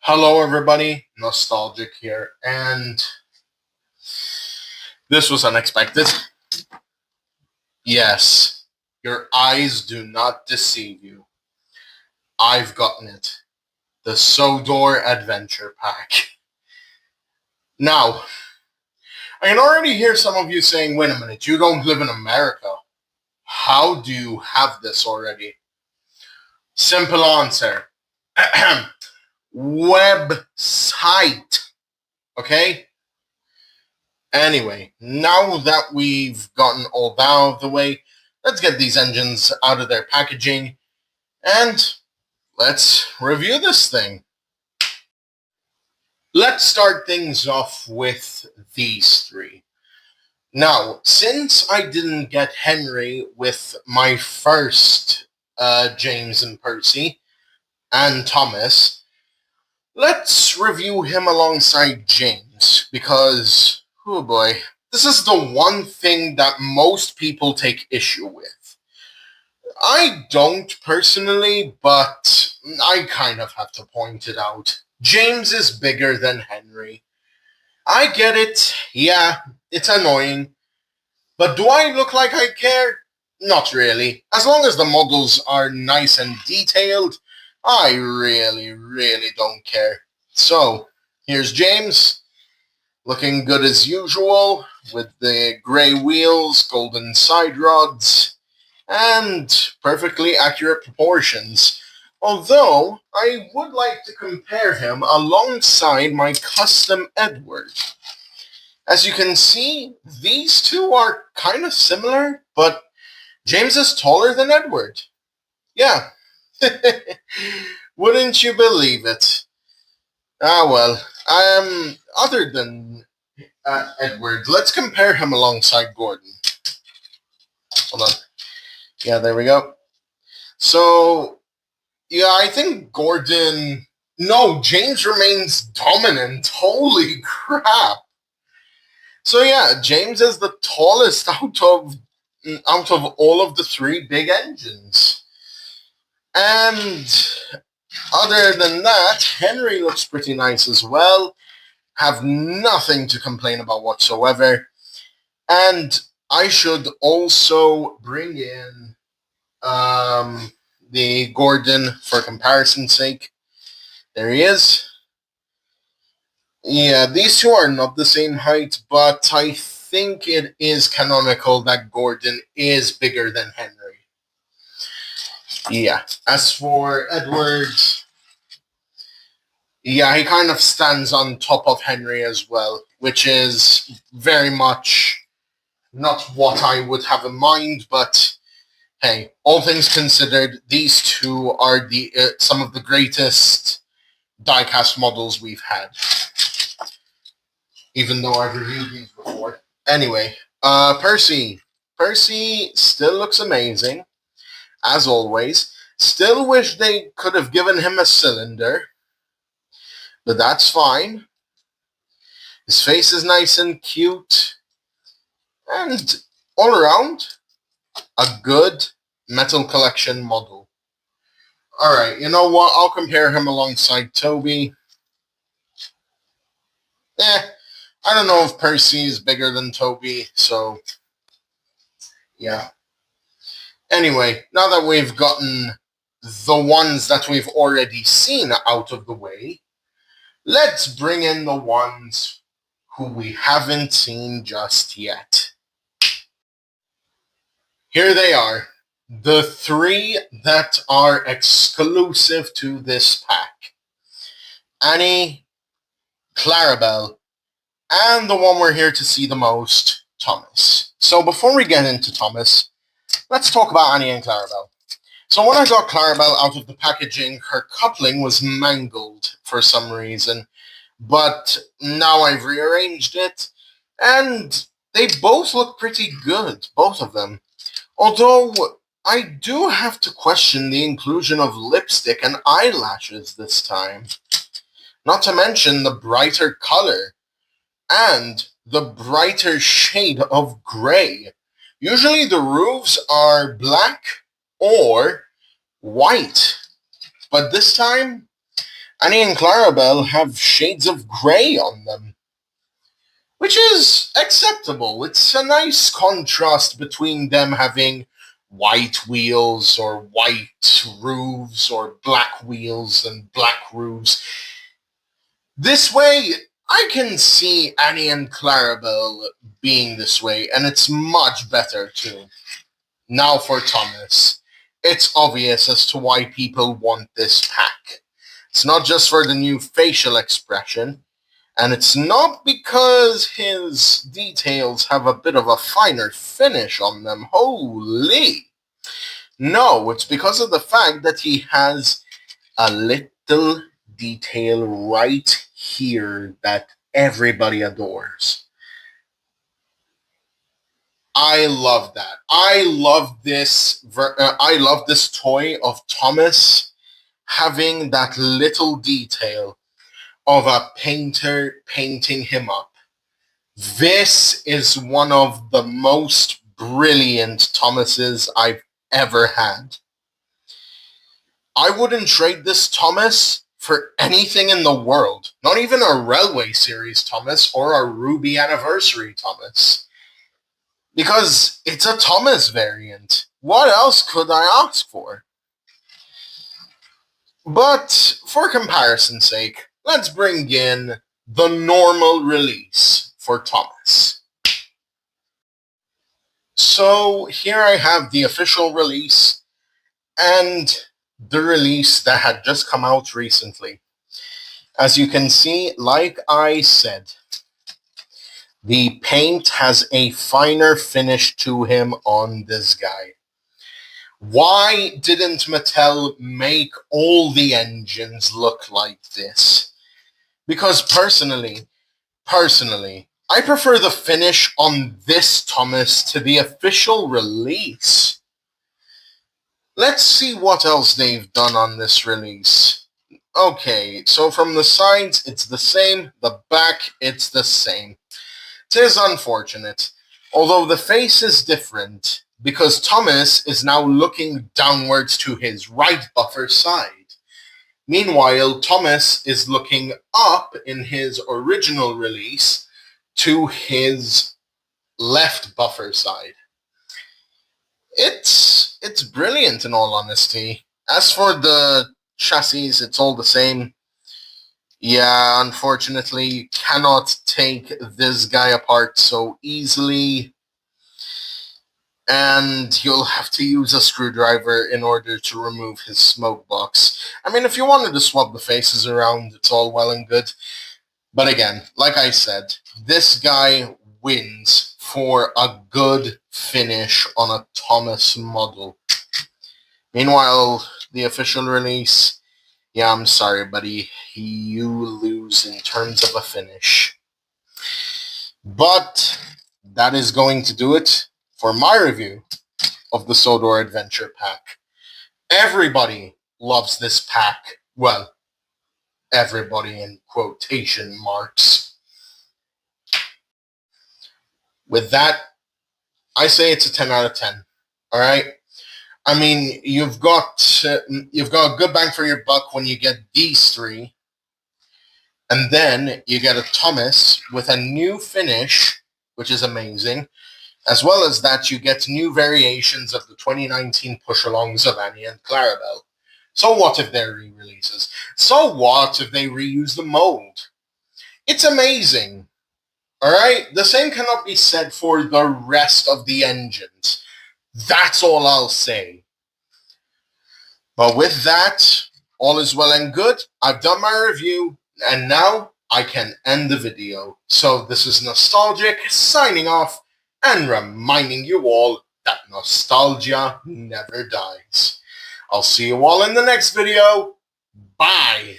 Hello, everybody. Nostalgic here, and this was unexpected. Yes, your eyes do not deceive you. I've gotten it. The Sodor Adventure Pack. Now, I can already hear some of you saying, wait a minute, you don't live in America. How do you have this already? Simple answer. Website. Okay? Anyway, now that we've gotten all that out of the way, let's get these engines out of their packaging and let's review this thing. Let's start things off with these three. Now, since I didn't get Henry with my first James and Percy and Thomas, let's review him alongside James because, oh boy, this is the one thing that most people take issue with. I don't personally, but I kind of have to point it out. James is bigger than Henry. I get it. Yeah, it's annoying. But do I look like I care? Not really. As long as the models are nice and detailed, I really don't care. So, here's James, looking good as usual, with the grey wheels, golden side rods, and perfectly accurate proportions. Although, I would like to compare him alongside my custom Edward. As you can see, these two are kind of similar, but James is taller than Edward. Yeah. Wouldn't you believe it? Ah, well. Other than Edward, let's compare him alongside Gordon. Hold on. Yeah, there we go. So, yeah, I think Gordon... No, James remains dominant. Holy crap. So yeah, James is the tallest out of all of the three big engines. And other than that, Henry looks pretty nice as well. Have nothing to complain about whatsoever. And I should also bring in the Gordon for comparison's sake. There he is. Yeah, these two are not the same height, but I think it is canonical that Gordon is bigger than Henry. Yeah. As for Edward, yeah, he kind of stands on top of Henry as well, which is very much not what I would have in mind, but hey, all things considered, these two are the some of the greatest diecast models we've had. Even though I've reviewed these before. Anyway, Percy. Percy still looks amazing, as always. Still wish they could have given him a cylinder, but that's fine. His face is nice and cute, and all around, a good Metal Collection model. Alright, you know what? I'll compare him alongside Toby. I don't know if Percy is bigger than Toby, so yeah. Anyway, now that we've gotten the ones that we've already seen out of the way, let's bring in the ones who we haven't seen just yet. Here they are, the three that are exclusive to this pack. Annie, Clarabelle, and the one we're here to see the most, Thomas. So before we get into Thomas, let's talk about Annie and Clarabelle. So when I got Clarabelle out of the packaging, her coupling was mangled for some reason. But now I've rearranged it, and they both look pretty good, both of them. Although, I do have to question the inclusion of lipstick and eyelashes this time. Not to mention the brighter color, and the brighter shade of gray. Usually the roofs are black or white, but this time Annie and Clarabelle have shades of grey on them, which is acceptable. It's a nice contrast between them having white wheels or white roofs or black wheels and black roofs. This way, I can see Annie and Clarabelle being this way, and it's much better too. Now for Thomas. It's obvious as to why people want this pack. It's not just for the new facial expression, and it's not because his details have a bit of a finer finish on them. Holy! No, it's because of the fact that he has a little detail right here that everybody adores. I love that. I love this. I love this toy of Thomas having that little detail of a painter painting him up. This is one of the most brilliant Thomases I've ever had. I wouldn't trade this Thomas for anything in the world. Not even a Railway Series Thomas or a Ruby Anniversary Thomas. Because it's a Thomas variant. What else could I ask for? But for comparison's sake, let's bring in the normal release for Thomas. So here I have the official release and the release that had just come out recently. As you can see, like I said, the paint has a finer finish to him on this guy. Why didn't Mattel make all the engines look like this? Because personally, I prefer the finish on this Thomas to the official release. Let's see what else they've done on this release. Okay, so from the sides, it's the same. The back, it's the same. It is unfortunate, although the face is different, because Thomas is now looking downwards to his right buffer side. Meanwhile, Thomas is looking up in his original release to his left buffer side. It's brilliant in all honesty. As for the chassis, it's all the same. Yeah, unfortunately, you cannot take this guy apart so easily. And you'll have to use a screwdriver in order to remove his smoke box. I mean, if you wanted to swap the faces around, it's all well and good. But again, like I said, this guy wins for a good finish on a Thomas model. Meanwhile, the official release, yeah, I'm sorry, buddy. You lose in terms of a finish. But that is going to do it for my review of the Sodor Adventure Pack. Everybody loves this pack. Well, everybody in quotation marks. With that, I say it's a 10 out of 10. All right? I mean, you've got a good bang for your buck when you get these three. And then you get a Thomas with a new finish, which is amazing. As well as that, you get new variations of the 2019 push-alongs of Annie and Clarabelle. So what if they're re-releases? So what if they reuse the mold? It's amazing. Alright? The same cannot be said for the rest of the engines. That's all I'll say. But with that, all is well and good. I've done my review, and now I can end the video. So this is Nostalgic, signing off, and reminding you all that nostalgia never dies. I'll see you all in the next video. Bye!